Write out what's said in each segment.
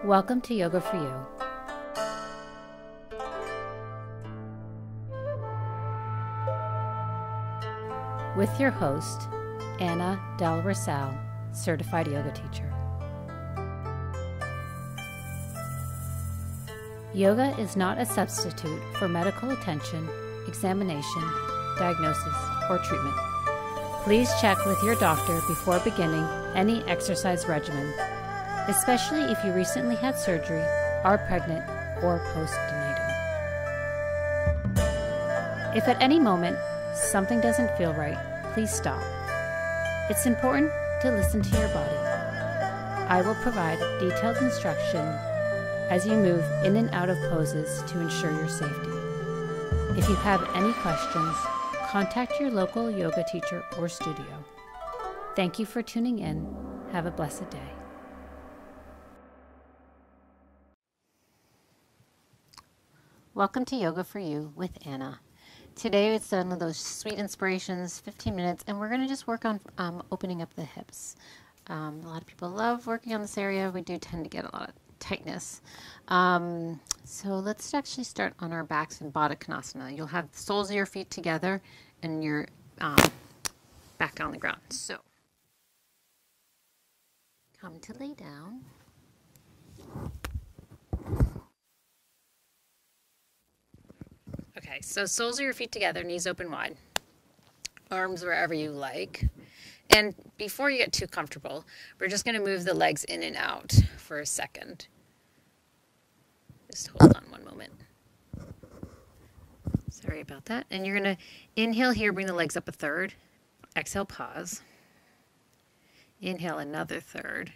Welcome to Yoga for You. With your host, Ana del Rosal, certified yoga teacher. Yoga is not a substitute for medical attention, examination, diagnosis, or treatment. Please check with your doctor before beginning any exercise regimen, especially if you recently had surgery, are pregnant, or postnatal. If at any moment something doesn't feel right, please stop. It's important to listen to your body. I will provide detailed instruction as you move in and out of poses to ensure your safety. If you have any questions, contact your local yoga teacher or studio. Thank you for tuning in. Have a blessed day. Welcome to Yoga for You with Ana. Today it's one of those sweet inspirations, 15 minutes, and we're going to just work on opening up the hips. A lot of people love working on this area. We do tend to get a lot of tightness. So let's actually start on our backs in Baddha Konasana. You'll have the soles of your feet together and your back on the ground. So come to lay down. Okay, so soles of your feet together, knees open wide, arms wherever you like. And before you get too comfortable, we're just going to move the legs in and out for a second. Just hold on one moment. Sorry about that. And you're going to inhale here, bring the legs up a third. Exhale, pause. Inhale another third.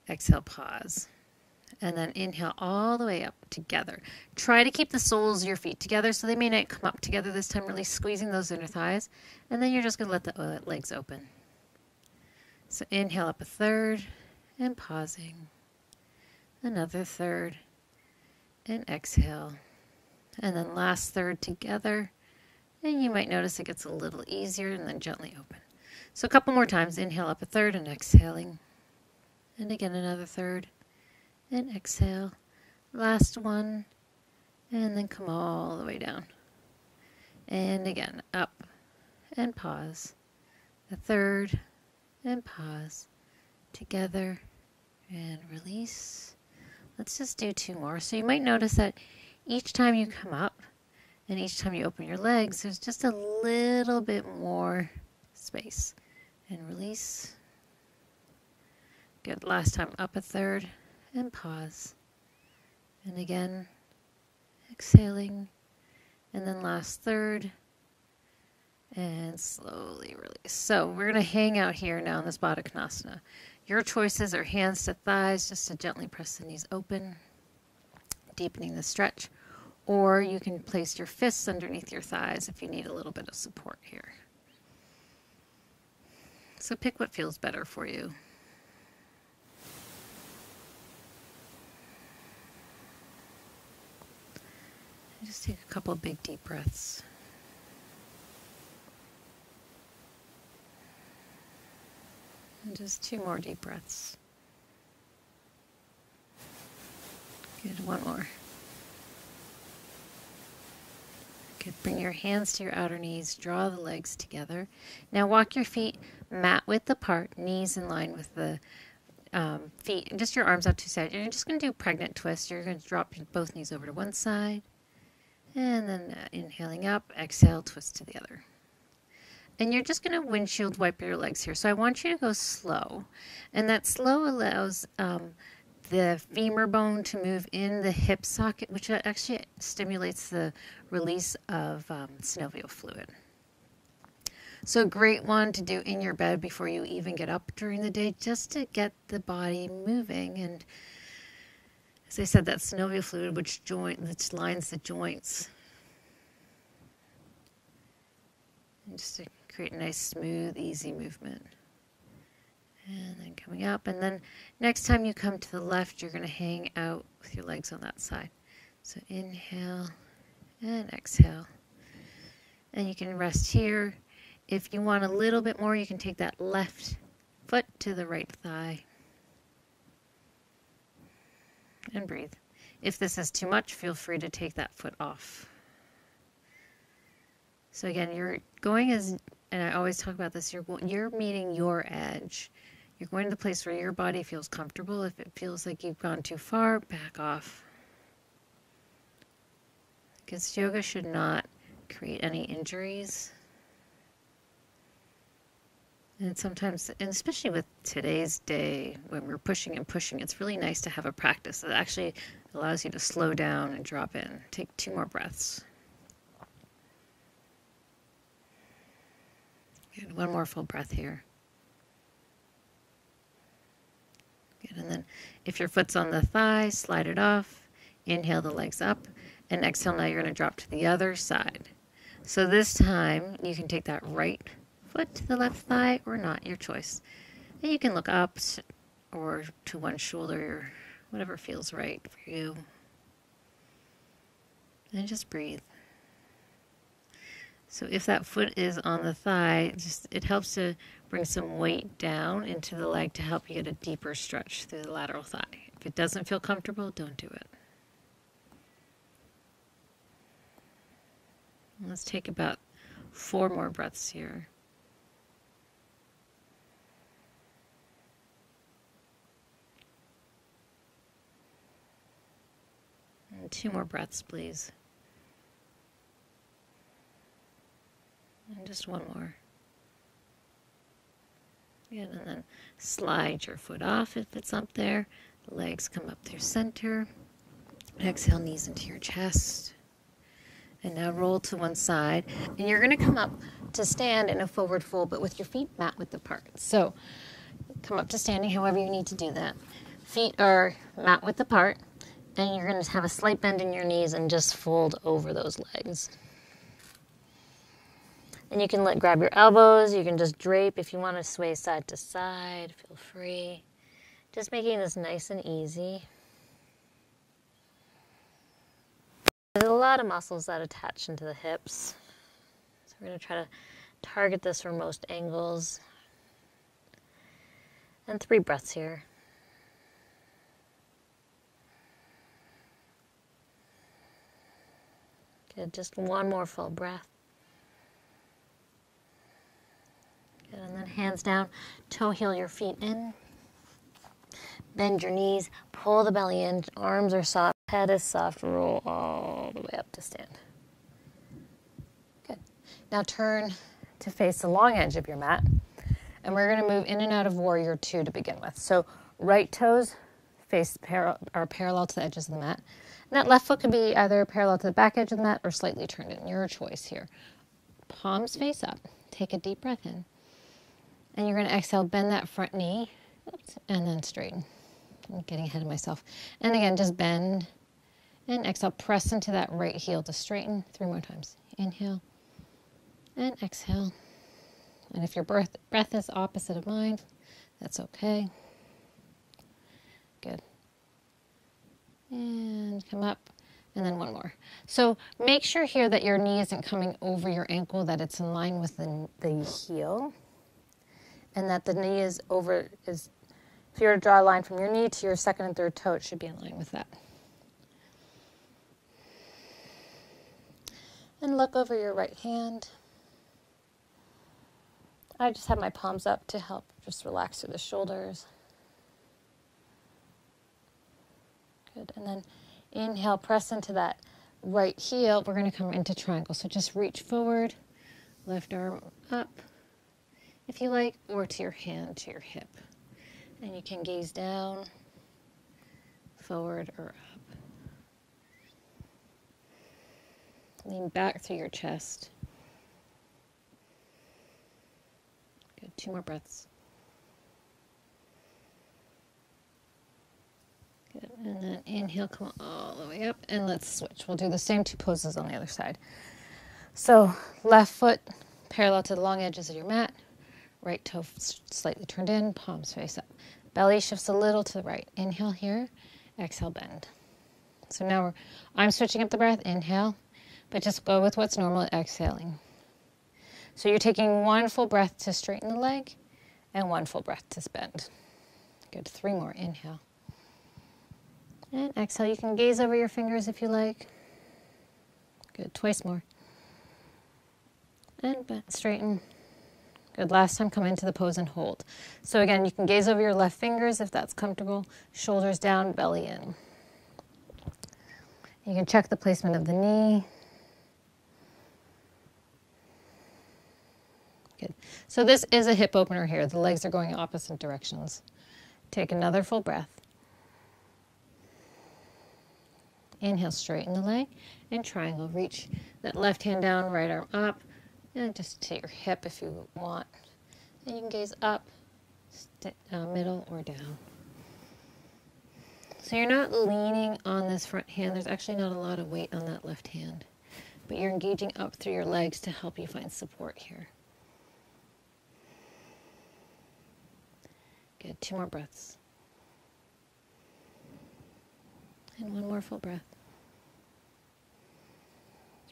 Exhale, pause. And then inhale all the way up together. Try to keep the soles of your feet together so they may not come up together this time, really squeezing those inner thighs. And then you're just going to let the legs open. So inhale up a third and pausing. Another third and exhale. And then last third together. And you might notice it gets a little easier and then gently open. So a couple more times. Inhale up a third and exhaling. And again another third. And exhale, last one, and then come all the way down. And again, up and pause. A third and pause. Together and release. Let's just do two more. So you might notice that each time you come up and each time you open your legs, there's just a little bit more space. And release. Good. Last time, up a third. And pause. And again, exhaling. And then last third. And slowly release. So we're going to hang out here now in this Baddha Konasana. Your choices are hands to thighs, just to gently press the knees open, deepening the stretch. Or you can place your fists underneath your thighs if you need a little bit of support here. So pick what feels better for you. Just take a couple of big deep breaths. And just two more deep breaths. Good, one more. Good, bring your hands to your outer knees, draw the legs together. Now walk your feet mat width apart, knees in line with the feet, and just your arms out to side. You're just going to do pregnant twist. You're going to drop both knees over to one side. And then inhaling up, exhale, twist to the other. And you're just going to windshield wipe your legs here. So I want you to go slow. And that slow allows the femur bone to move in the hip socket, which actually stimulates the release of synovial fluid. So a great one to do in your bed before you even get up during the day, just to get the body moving. And as I said, that synovial fluid, which lines the joints. And just to create a nice, smooth, easy movement. And then coming up. And then next time you come to the left, you're going to hang out with your legs on that side. So inhale and exhale. And you can rest here. If you want a little bit more, you can take that left foot to the right thigh. And breathe. If this is too much, feel free to take that foot off. So again, you're going as, and I always talk about this, you're meeting your edge. You're going to the place where your body feels comfortable. If it feels like you've gone too far, back off. Because yoga should not create any injuries. And sometimes, and especially with today's day, when we're pushing and pushing, it's really nice to have a practice that actually allows you to slow down and drop in. Take 2 more breaths. Good. 1 more full breath here. Good. And then if your foot's on the thigh, slide it off. Inhale the legs up. And exhale, now you're going to drop to the other side. So this time, you can take that right foot to the left thigh or not, your choice. And you can look up or to one shoulder, whatever feels right for you. And just breathe. So if that foot is on the thigh, it helps to bring some weight down into the leg to help you get a deeper stretch through the lateral thigh. If it doesn't feel comfortable, don't do it. Let's take about 4 more breaths here. And 2 more breaths, please. And just 1 more. Good, and then slide your foot off if it's up there. The legs come up through center. Exhale, knees into your chest. And now roll to one side. And you're going to come up to stand in a forward fold, but with your feet mat width apart. So come up to standing however you need to do that. Feet are mat width apart. And you're going to have a slight bend in your knees and just fold over those legs. And you can grab your elbows. You can just drape if you want to sway side to side. Feel free. Just making this nice and easy. There's a lot of muscles that attach into the hips. So we're going to try to target this from most angles. And 3 breaths here. Good, just 1 more full breath. Good, and then hands down, toe heel your feet in. Bend your knees, pull the belly in, arms are soft, head is soft, roll all the way up to stand. Good. Now turn to face the long edge of your mat, and we're going to move in and out of Warrior 2 to begin with. So right toes are parallel to the edges of the mat. And that left foot could be either parallel to the back edge of the mat or slightly turned in, your choice here. Palms face up, take a deep breath in, and you're going to exhale, bend that front knee, and then straighten. I'm getting ahead of myself. And again, just bend and exhale. Press into that right heel to straighten. 3 more times. Inhale and exhale. And if your breath is opposite of mine, that's okay. Good. And come up. And then 1 more. So make sure here that your knee isn't coming over your ankle, that it's in line with the heel. And that the knee is if you were to draw a line from your knee to your second and third toe, it should be in line with that. And look over your right hand. I just have my palms up to help just relax through the shoulders. Good. And then inhale, press into that right heel. We're going to come into triangle. So just reach forward, left arm up, if you like, or to your hand, to your hip. And you can gaze down, forward, or up. Lean back through your chest. Good. 2 more breaths. Good. And then inhale, come all the way up, and let's switch. We'll do the same 2 poses on the other side. So left foot parallel to the long edges of your mat. Right toe slightly turned in, palms face up. Belly shifts a little to the right. Inhale here, exhale, bend. So now I'm switching up the breath, inhale, but just go with what's normal, exhaling. So you're taking 1 full breath to straighten the leg and 1 full breath to bend. Good, 3 more, inhale. And exhale. You can gaze over your fingers if you like. Good. Twice more. And straighten. Good. Last time, come into the pose and hold. So again, you can gaze over your left fingers if that's comfortable. Shoulders down, belly in. You can check the placement of the knee. Good. So this is a hip opener here. The legs are going opposite directions. Take another full breath. Inhale, straighten the leg and triangle. Reach that left hand down, right arm up, and just to your hip if you want. And you can gaze up, middle, or down. So you're not leaning on this front hand. There's actually not a lot of weight on that left hand, but you're engaging up through your legs to help you find support here. Good. 2 more breaths. And 1 more full breath.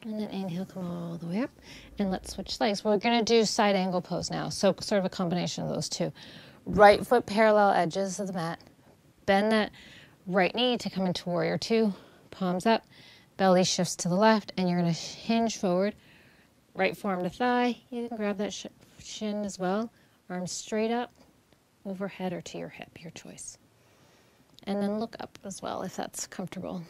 And then inhale, come all the way up. And let's switch legs. We're going to do side angle pose now. So sort of a combination of those two. Right foot parallel edges of the mat. Bend that right knee to come into warrior 2. Palms up. Belly shifts to the left. And you're going to hinge forward. Right forearm to thigh. You can grab that shin as well. Arms straight up, overhead, or to your hip, your choice. And then look up as well if that's comfortable.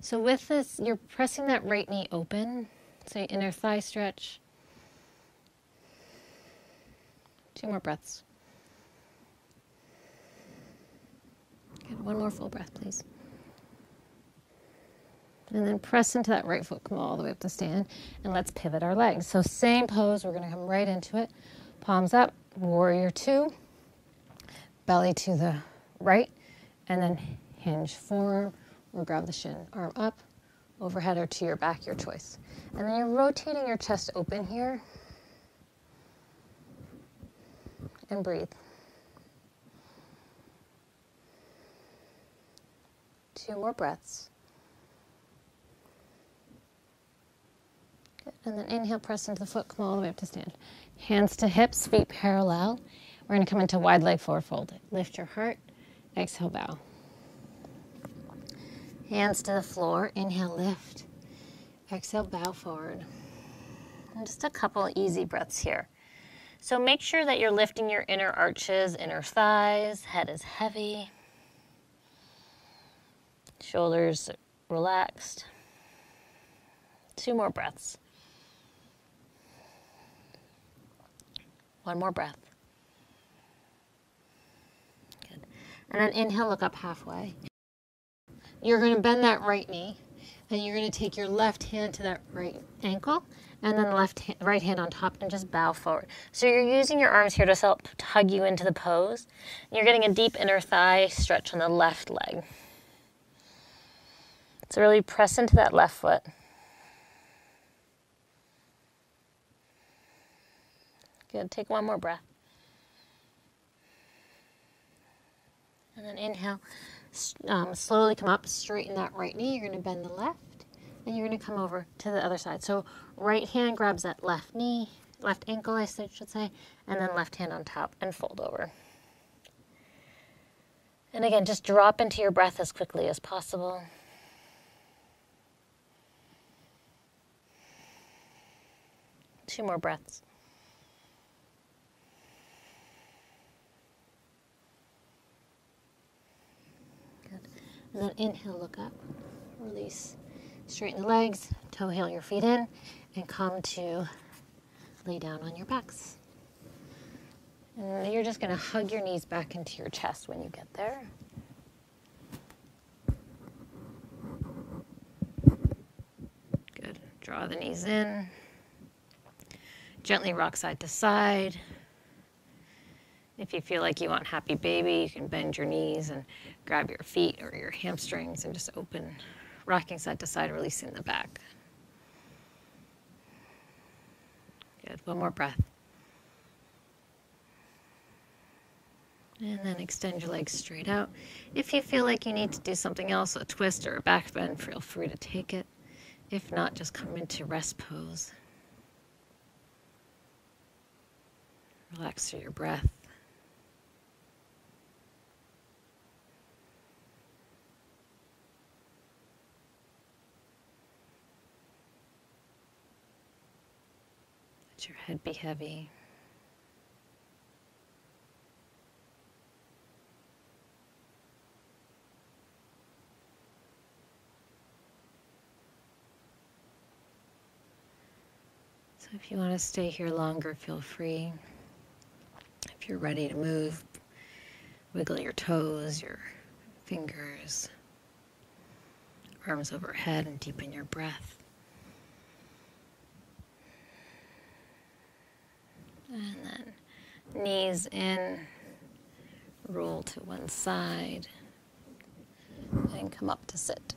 So with this, you're pressing that right knee open. So inner thigh stretch. 2 more breaths. Good. 1 more full breath, please. And then press into that right foot, come all the way up to stand. And let's pivot our legs. So same pose, we're going to come right into it. Palms up, warrior 2. Belly to the right. And then hinge forearm or grab the shin. Arm up, overhead, or to your back, your choice. And then you're rotating your chest open here. And breathe. 2 more breaths. Good. And then inhale, press into the foot, come all the way up to stand. Hands to hips, feet parallel. We're going to come into wide leg forward fold. Lift your heart. Exhale, bow. Hands to the floor. Inhale, lift. Exhale, bow forward. And just a couple easy breaths here. So make sure that you're lifting your inner arches, inner thighs. Head is heavy. Shoulders relaxed. 2 more breaths. 1 more breath. Good. And then inhale, look up halfway. You're going to bend that right knee, and you're going to take your left hand to that right ankle, and then the right hand on top, and just bow forward. So you're using your arms here to help hug you into the pose. You're getting a deep inner thigh stretch on the left leg. So really press into that left foot. Good. Take 1 more breath. And then inhale. Slowly come up, straighten that right knee. You're going to bend the left, and you're going to come over to the other side. So right hand grabs that left knee, left ankle, I should say, and then left hand on top and fold over. And again, just drop into your breath as quickly as possible. Two more breaths. Good. And then inhale, look up, release. Straighten the legs, toe heel your feet in, and come to lay down on your backs. And you're just going to hug your knees back into your chest when you get there. Good. Draw the knees in. Gently rock side to side. If you feel like you want happy baby, you can bend your knees and grab your feet or your hamstrings and just open, rocking side to side, releasing the back. Good. One more breath. And then extend your legs straight out. If you feel like you need to do something else, a twist or a back bend, feel free to take it. If not, just come into rest pose. Relax through your breath. your head be heavy. So if you want to stay here longer, feel free. If you're ready to move, wiggle your toes, your fingers, arms overhead, and deepen your breath. And then knees in, roll to one side, and come up to sit.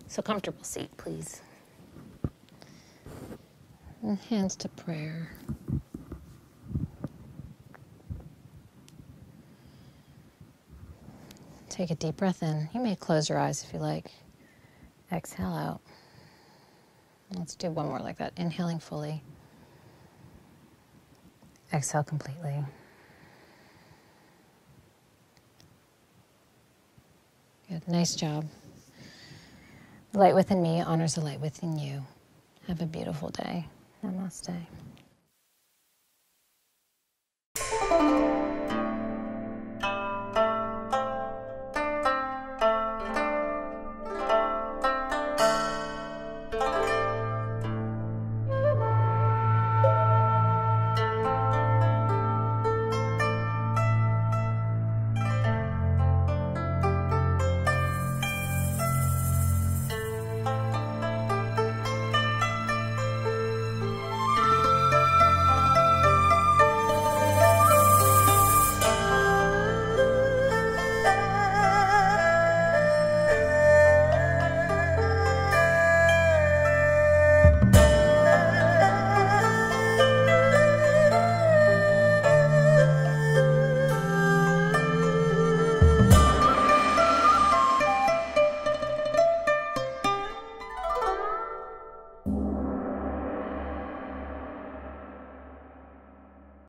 So comfortable seat, please. And hands to prayer. Take a deep breath in. You may close your eyes if you like. Exhale out. Let's do one more like that. Inhaling fully. Exhale completely. Good. Nice job. The light within me honors the light within you. Have a beautiful day. Namaste.